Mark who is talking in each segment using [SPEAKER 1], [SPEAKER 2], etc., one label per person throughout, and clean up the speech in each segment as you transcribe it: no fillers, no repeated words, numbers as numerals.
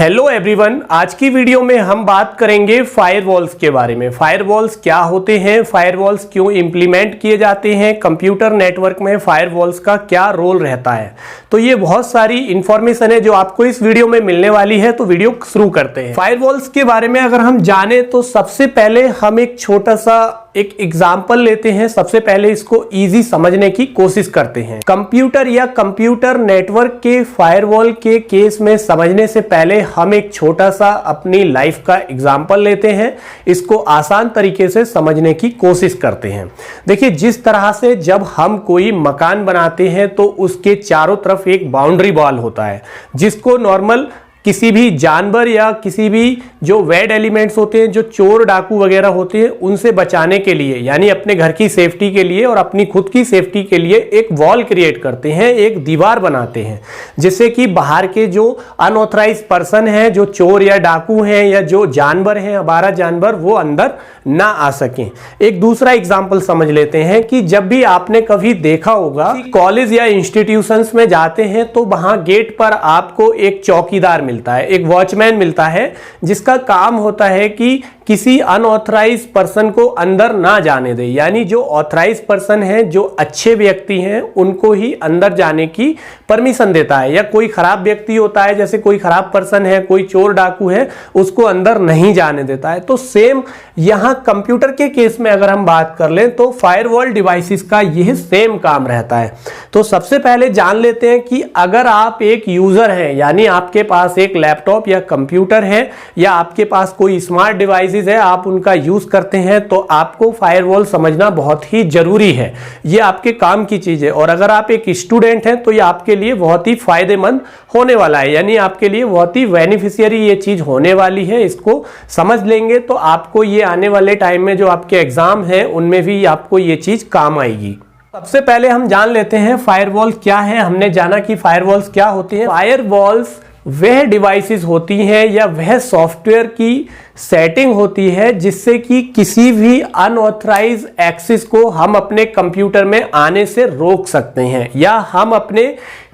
[SPEAKER 1] Hello everyone, आज की video में हम बात करेंगे फायरवॉल्स के बारे में। फायरवॉल्स क्या होते हैं, फायरवॉल्स क्यों इंप्लीमेंट किए जाते हैं, कंप्यूटर नेटवर्क में फायरवॉल्स का क्या रोल रहता है। तो ये बहुत सारी इंफॉर्मेशन है जो आपको इस वीडियो में मिलने वाली है। तो वीडियो शुरू करते हैं। फायरवॉल्स के बारे में अगर हम जाने तो सबसे पहले हम एक छोटा सा एक एग्जाम्पल लेते हैं। सबसे पहले इसको इजी समझने की कोशिश करते हैं। कंप्यूटर या कंप्यूटर नेटवर्क के फायरवॉल के केस में समझने से पहले हम एक छोटा सा अपनी लाइफ का एग्जाम्पल लेते हैं। इसको आसान तरीके से समझने की कोशिश करते हैं। देखिए, जिस तरह से जब हम कोई मकान बनाते हैं तो उसके चारों तरफ एक बाउंड्री वॉल होता है, जिसको नॉर्मल किसी भी जानवर या किसी भी जो वैड एलिमेंट्स होते हैं, जो चोर डाकू वगैरह होते हैं, उनसे बचाने के लिए, यानी अपने घर की सेफ्टी के लिए और अपनी खुद की सेफ्टी के लिए एक वॉल क्रिएट करते हैं, एक दीवार बनाते हैं, जिससे कि बाहर के जो अनऑथराइज्ड पर्सन है, जो चोर या डाकू हैं या जो जानवर हैं, आवारा जानवर, वो अंदर ना आ सकें। एक दूसरा एग्जाम्पल समझ लेते हैं कि जब भी आपने कभी देखा होगा कॉलेज या इंस्टीट्यूशंस में जाते हैं तो वहां गेट पर आपको एक चौकीदार मिलता है, एक वॉचमैन मिलता है, जिसका काम होता है कि किसी अनऑथराइज्ड पर्सन को अंदर ना जाने दे। यानी जो ऑथराइज्ड पर्सन है, जो अच्छे व्यक्ति हैं, उनको ही अंदर जाने की परमिशन देता है। या कोई खराब व्यक्ति होता है, जैसे कोई खराब पर्सन है, कोई चोर डाकू है, उसको अंदर नहीं जाने देता है। तो सेम यहां कंप्यूटर के केस में अगर हम बात कर लें तो फायरवॉल डिवाइसेस का यह सेम काम रहता है। तो सबसे पहले जान लेते हैं कि अगर आप एक यूजर हैं, यानी आपके पास एक लैपटॉप या कंप्यूटर है या आपके पास कोई स्मार्ट डिवाइसेस है, आप उनका यूज करते हैं, तो आपको फायरवॉल समझना बहुत ही जरूरी है। ये आपके काम की चीज है। और अगर आप एक स्टूडेंट हैं तो ये आपके लिए बहुत ही फायदेमंद होने वाला है, यानी आपके लिए बहुत ही बेनिफिशियरी ये चीज होने वाली है। इसको समझ लेंगे तो आपको ये आने वाले टाइम में जो आपके एग्जाम है उनमें भी आपको ये चीज काम आएगी। सबसे पहले हम जान लेते हैं फायरवॉल क्या है। हमने जाना कि फायरवॉल्स क्या होती हैं। फायरवॉल्स वह डिवाइसेस होती हैं या वह सॉफ्टवेयर की सेटिंग होती है जिससे कि किसी भी अनऑथराइज्ड एक्सेस को हम अपने कंप्यूटर में आने से रोक सकते हैं, या हम अपने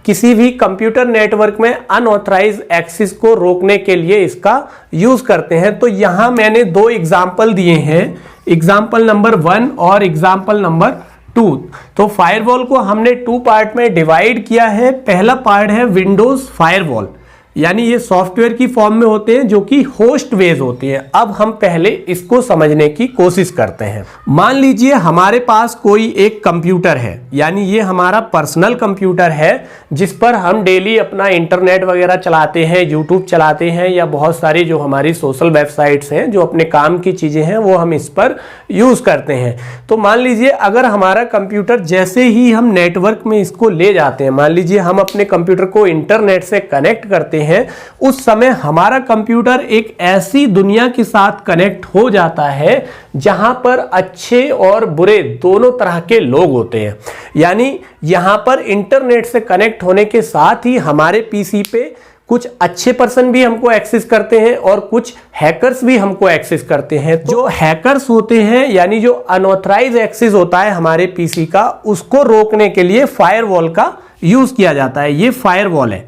[SPEAKER 1] किसी भी कंप्यूटर नेटवर्क में अनऑथराइज्ड एक्सेस को रोकने के लिए इसका यूज करते हैं। तो यहां मैंने दो एग्जाम्पल दिए हैं, एग्जाम्पल नंबर 1 और एग्जाम्पल नंबर 2। तो फायरवॉल को हमने 2 पार्ट में डिवाइड किया है। पहला पार्ट है विंडोज फायरवॉल, यानी ये सॉफ्टवेयर की फॉर्म में होते हैं जो कि होस्ट बेस्ड होते हैं। अब हम पहले इसको समझने की कोशिश करते हैं। मान लीजिए हमारे पास कोई एक कंप्यूटर है, यानी ये हमारा पर्सनल कंप्यूटर है जिस पर हम डेली अपना इंटरनेट वगैरह चलाते हैं, यूट्यूब चलाते हैं, या बहुत सारी जो हमारी सोशल वेबसाइट्स हैं, जो अपने काम की चीजें हैं, वो हम इस पर यूज करते हैं। तो मान लीजिए अगर हमारा कंप्यूटर जैसे ही हम नेटवर्क में इसको ले जाते हैं, मान लीजिए हम अपने कंप्यूटर को इंटरनेट से कनेक्ट करते हैं, उस समय हमारा कंप्यूटर एक ऐसी दुनिया के साथ कनेक्ट हो जाता है जहां पर अच्छे और बुरे दोनों तरह के लोग होते हैं। यानी यहां पर इंटरनेट से कनेक्ट होने के साथ ही हमारे पीसी पे कुछ अच्छे पर्सन भी हमको एक्सेस करते हैं और कुछ हैकर्स भी हमको एक्सेस करते हैं। तो जो हैकर्स होते हैं, यानी जो अनऑथराइज्ड एक्सेस होता है हमारे पीसी का, उसको रोकने के लिए फायरवॉल का यूज किया जाता है। ये फायरवॉल है।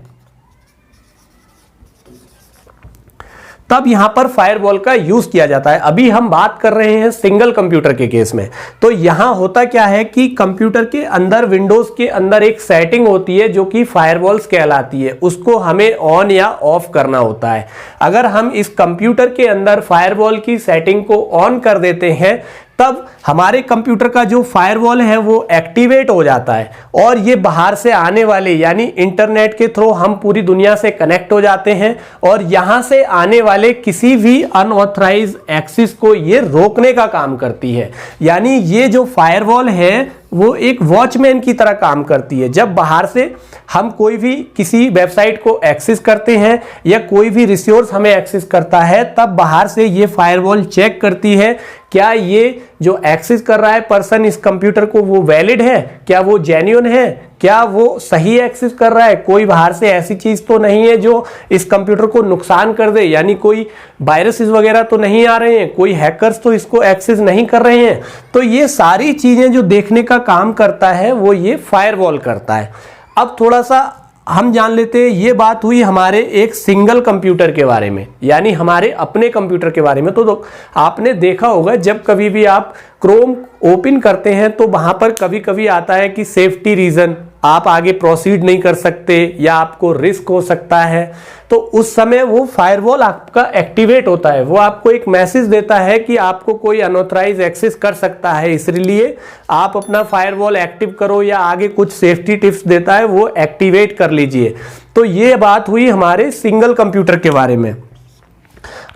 [SPEAKER 1] तब यहां पर फायरवॉल का यूज किया जाता है। अभी हम बात कर रहे हैं सिंगल कंप्यूटर के केस में। तो यहां होता क्या है कि कंप्यूटर के अंदर, विंडोज के अंदर एक सेटिंग होती है जो कि फायरवॉल्स कहलाती है। उसको हमें ऑन या ऑफ करना होता है। अगर हम इस कंप्यूटर के अंदर फायरवॉल की सेटिंग को ऑन कर देते हैं, तब हमारे कंप्यूटर का जो फायरवॉल है वो एक्टिवेट हो जाता है और ये बाहर से आने वाले, यानी इंटरनेट के थ्रू हम पूरी दुनिया से कनेक्ट हो जाते हैं और यहां से आने वाले किसी भी अनऑथराइज्ड एक्सेस को ये रोकने का काम करती है। यानी ये जो फायरवॉल है वो एक वॉचमैन की तरह काम करती है। जब बाहर से हम कोई भी किसी वेबसाइट को एक्सेस करते हैं या कोई भी रिसोर्स हमें एक्सेस करता है, तब बाहर से ये फायरवॉल चेक करती है क्या ये जो एक्सेस कर रहा है पर्सन इस कंप्यूटर को वो वैलिड है, क्या वो जेन्युइन है, क्या वो सही एक्सेस कर रहा है, कोई बाहर से ऐसी चीज तो नहीं है जो इस कंप्यूटर को नुकसान कर दे, यानी कोई वायरसेस वगैरह तो नहीं आ रहे हैं, कोई हैकर्स तो इसको एक्सेस नहीं कर रहे हैं। तो ये सारी चीजें जो देखने का काम करता है वो ये फायरवॉल करता है। अब थोड़ा सा हम जान लेते हैं, ये बात हुई हमारे एक सिंगल कंप्यूटर के बारे में, यानी हमारे अपने कंप्यूटर के बारे में। तो आपने देखा होगा जब कभी भी आप क्रोम ओपन करते हैं तो वहां पर कभी कभी आता है कि सेफ्टी रीजन, आप आगे प्रोसीड नहीं कर सकते या आपको रिस्क हो सकता है। तो उस समय वो फायरवॉल आपका एक्टिवेट होता है, वो आपको एक मैसेज देता है कि आपको कोई अनऑथराइज एक्सेस कर सकता है, इसलिए आप अपना फायरवॉल एक्टिव करो, या आगे कुछ सेफ्टी टिप्स देता है वो एक्टिवेट कर लीजिए। तो ये बात हुई हमारे सिंगल कंप्यूटर के बारे में।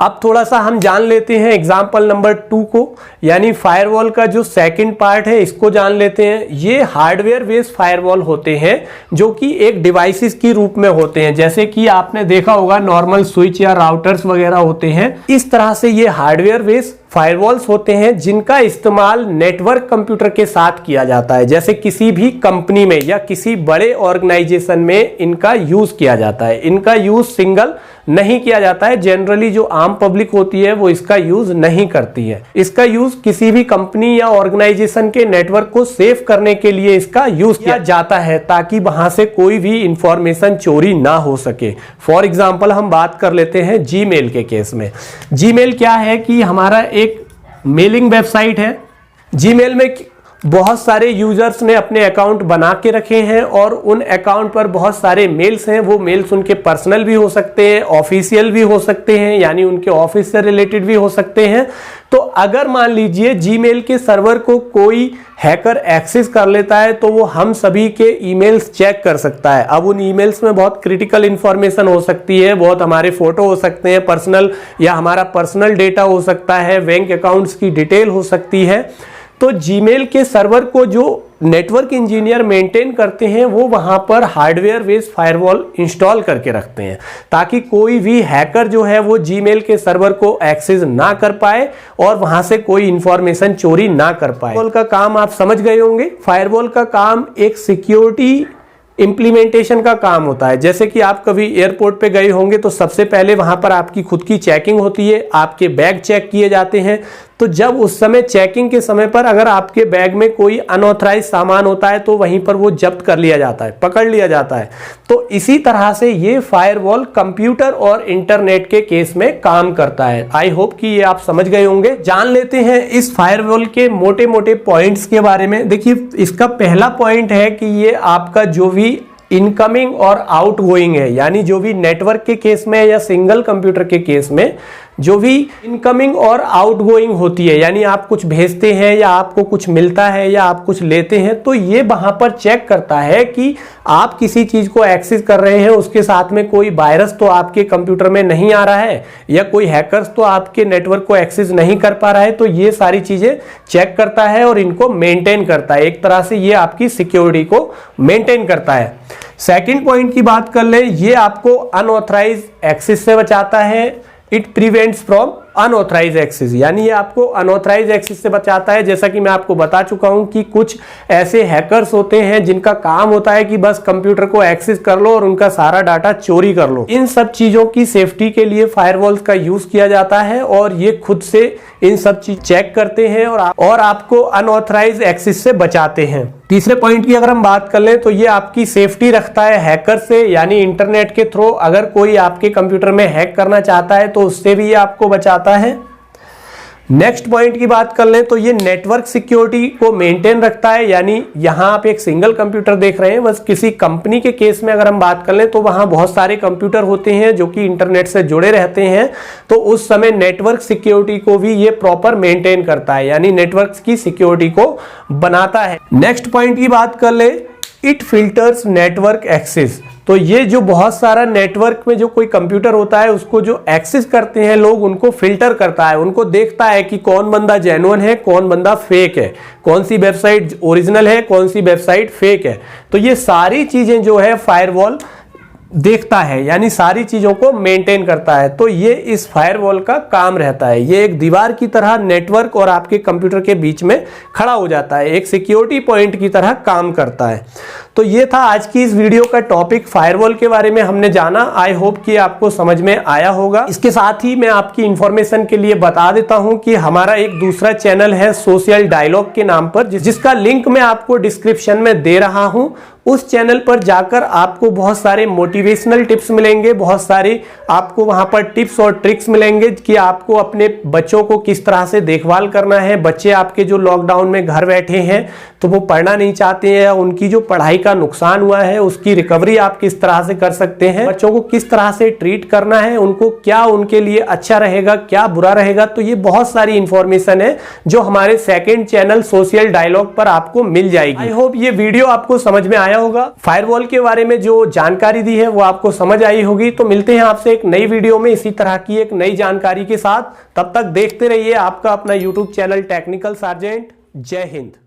[SPEAKER 1] अब थोड़ा सा हम जान लेते हैं एग्जाम्पल नंबर 2 को, यानी फायरवॉल का जो सेकंड पार्ट है इसको जान लेते हैं। ये हार्डवेयर बेस्ड फायरवॉल होते हैं जो कि एक डिवाइसेस के रूप में होते हैं, जैसे कि आपने देखा होगा नॉर्मल स्विच या राउटर्स वगैरह होते हैं। इस तरह से ये हार्डवेयर बेस्ड फायरवॉल्स होते हैं जिनका इस्तेमाल नेटवर्क कंप्यूटर के साथ किया जाता है, जैसे किसी भी कंपनी में या किसी बड़े ऑर्गेनाइजेशन में इनका यूज किया जाता है। इनका यूज सिंगल नहीं किया जाता है, जनरली जो आम पब्लिक होती है वो इसका यूज नहीं करती है। इसका यूज किसी भी कंपनी या ऑर्गेनाइजेशन के नेटवर्क को सेव करने के लिए इसका यूज किया जाता है, ताकि वहां से कोई भी इंफॉर्मेशन चोरी ना हो सके। फॉर एग्जाम्पल हम बात कर लेते हैं जीमेल के केस में। जीमेल क्या है कि हमारा एक मेलिंग वेबसाइट है। जीमेल में बहुत सारे यूजर्स ने अपने अकाउंट बना के रखे हैं और उन अकाउंट पर बहुत सारे मेल्स हैं। वो मेल्स उनके पर्सनल भी हो सकते हैं, ऑफिशियल भी हो सकते हैं, यानी उनके ऑफिस से रिलेटेड भी हो सकते हैं। तो अगर मान लीजिए जीमेल के सर्वर को कोई हैकर एक्सेस कर लेता है तो वो हम सभी के ईमेल्स चेक कर सकता है। अब उन ईमेल्स में बहुत क्रिटिकल इंफॉर्मेशन हो सकती है, बहुत हमारे फोटो हो सकते हैं पर्सनल, या हमारा पर्सनल डेटा हो सकता है, बैंक अकाउंट्स की डिटेल हो सकती है। तो जीमेल के सर्वर को जो नेटवर्क इंजीनियर मेंटेन करते हैं वो वहां पर हार्डवेयर बेस्ड फायरवॉल इंस्टॉल करके रखते हैं, ताकि कोई भी हैकर जो है वो जीमेल के सर्वर को एक्सेस ना कर पाए और वहां से कोई इंफॉर्मेशन चोरी ना कर पाए। फायरवॉल का काम आप समझ गए होंगे। फायरवॉल का काम एक सिक्योरिटी इंप्लीमेंटेशन का काम होता है। जैसे कि आप कभी एयरपोर्ट पे गए होंगे तो सबसे पहले वहां पर आपकी खुद की चेकिंग होती है, आपके बैग चेक किए जाते हैं। तो जब उस समय चेकिंग के समय पर अगर आपके बैग में कोई अनऑथराइज सामान होता है तो वहीं पर वो जब्त कर लिया जाता है, पकड़ लिया जाता है। तो इसी तरह से ये फायरवॉल कंप्यूटर और इंटरनेट के केस में काम करता है। आई होप कि ये आप समझ गए होंगे। जान लेते हैं इस फायरवॉल के मोटे मोटे पॉइंट्स के बारे में। देखिए, इसका पहला पॉइंट है कि ये आपका जो भी इनकमिंग और आउटगोइंग है, यानी जो भी नेटवर्क के केस में या सिंगल कंप्यूटर के केस में जो भी इनकमिंग और आउटगोइंग होती है, यानी आप कुछ भेजते हैं या आपको कुछ मिलता है या आप कुछ लेते हैं, तो ये वहां पर चेक करता है कि आप किसी चीज को एक्सेस कर रहे हैं, उसके साथ में कोई वायरस तो आपके कंप्यूटर में नहीं आ रहा है या कोई हैकर्स तो आपके नेटवर्क को एक्सेस नहीं कर पा रहा है। तो ये सारी चीजें चेक करता है और इनको मेंटेन करता है। एक तरह से ये आपकी सिक्योरिटी को मेंटेन करता है। सेकंड पॉइंट की बात कर ले, ये आपको अनऑथराइज एक्सेस से बचाता है। It prevents from unauthorise access, यानी ये आपको अनऑथराइज एक्सेस से बचाता है। जैसा कि मैं आपको बता चुका हूं कि कुछ ऐसे हैकर्स होते हैं जिनका काम होता है कि बस कंप्यूटर को एक्सेस कर लो और उनका सारा डाटा चोरी कर लो। इन सब चीजों की सेफ्टी के लिए फायरवॉल्स का यूज किया जाता है और ये खुद से इन सब चीज चेक करते हैं और आपको अनऑथराइज एक्सेस से बचाते हैं। तीसरे पॉइंट की अगर हम बात कर लें तो ये आपकी सेफ्टी रखता है हैकर से, यानी इंटरनेट के थ्रू अगर कोई आपके कंप्यूटर में हैक करना चाहता है तो उससे भी ये आपको बचाता है। नेक्स्ट पॉइंट की बात कर लें तो ये नेटवर्क सिक्योरिटी को मेंटेन रखता है, यानी यहां आप एक सिंगल कंप्यूटर देख रहे हैं। बस किसी कंपनी के केस में अगर हम बात कर लें तो वहां बहुत सारे कंप्यूटर होते हैं जो कि इंटरनेट से जुड़े रहते हैं, तो उस समय नेटवर्क सिक्योरिटी को भी ये प्रॉपर मेंटेन करता है, यानी नेटवर्क की सिक्योरिटी को बनाता है। नेक्स्ट पॉइंट की बात कर ले, इट फिल्टर्स नेटवर्क एक्सेस। तो ये जो बहुत सारा नेटवर्क में जो कोई कंप्यूटर होता है उसको जो एक्सेस करते हैं लोग, उनको फिल्टर करता है, उनको देखता है कि कौन बंदा जेन्युइन है, कौन बंदा फेक है, कौन सी वेबसाइट ओरिजिनल है, कौन सी वेबसाइट फेक है। तो ये सारी चीजें जो है फायरवॉल देखता है, यानी सारी चीजों को मेंटेन करता है। तो ये इस फायरवॉल का काम रहता है। ये एक दीवार की तरह नेटवर्क और आपके कंप्यूटर के बीच में खड़ा हो जाता है, एक सिक्योरिटी पॉइंट की तरह काम करता है। तो ये था आज की इस वीडियो का टॉपिक, फायरवॉल के बारे में हमने जाना। आई होप कि आपको समझ में आया होगा। इसके साथ ही मैं आपकी इंफॉर्मेशन के लिए बता देता हूं कि हमारा एक दूसरा चैनल है सोशल डायलॉग के नाम पर, जिसका लिंक मैं आपको डिस्क्रिप्शन में दे रहा हूं। उस चैनल पर जाकर आपको बहुत सारे मोटिवेशनल टिप्स मिलेंगे, बहुत सारे आपको वहां पर टिप्स और ट्रिक्स मिलेंगे कि आपको अपने बच्चों को किस तरह से देखभाल करना है। बच्चे आपके जो लॉकडाउन में घर बैठे हैं तो वो पढ़ना नहीं चाहते हैं, या उनकी जो पढ़ाई का नुकसान हुआ है उसकी रिकवरी आप किस तरह से कर सकते हैं, बच्चों को किस तरह से ट्रीट करना है, उनको क्या उनके लिए अच्छा रहेगा, क्या बुरा रहेगा। तो ये बहुत सारी इंफॉर्मेशन है जो हमारे सेकेंड चैनल सोशल डायलॉग पर आपको मिल जाएगी। आई होप ये वीडियो आपको समझ में आया होगा। फायरवॉल के बारे में जो जानकारी दी है वो आपको समझ आई होगी। तो मिलते हैं आपसे एक नई वीडियो में इसी तरह की एक नई जानकारी के साथ। तब तक देखते रहिए आपका अपना यूट्यूब चैनल टेक्निकल सार्जेंट। जय हिंद।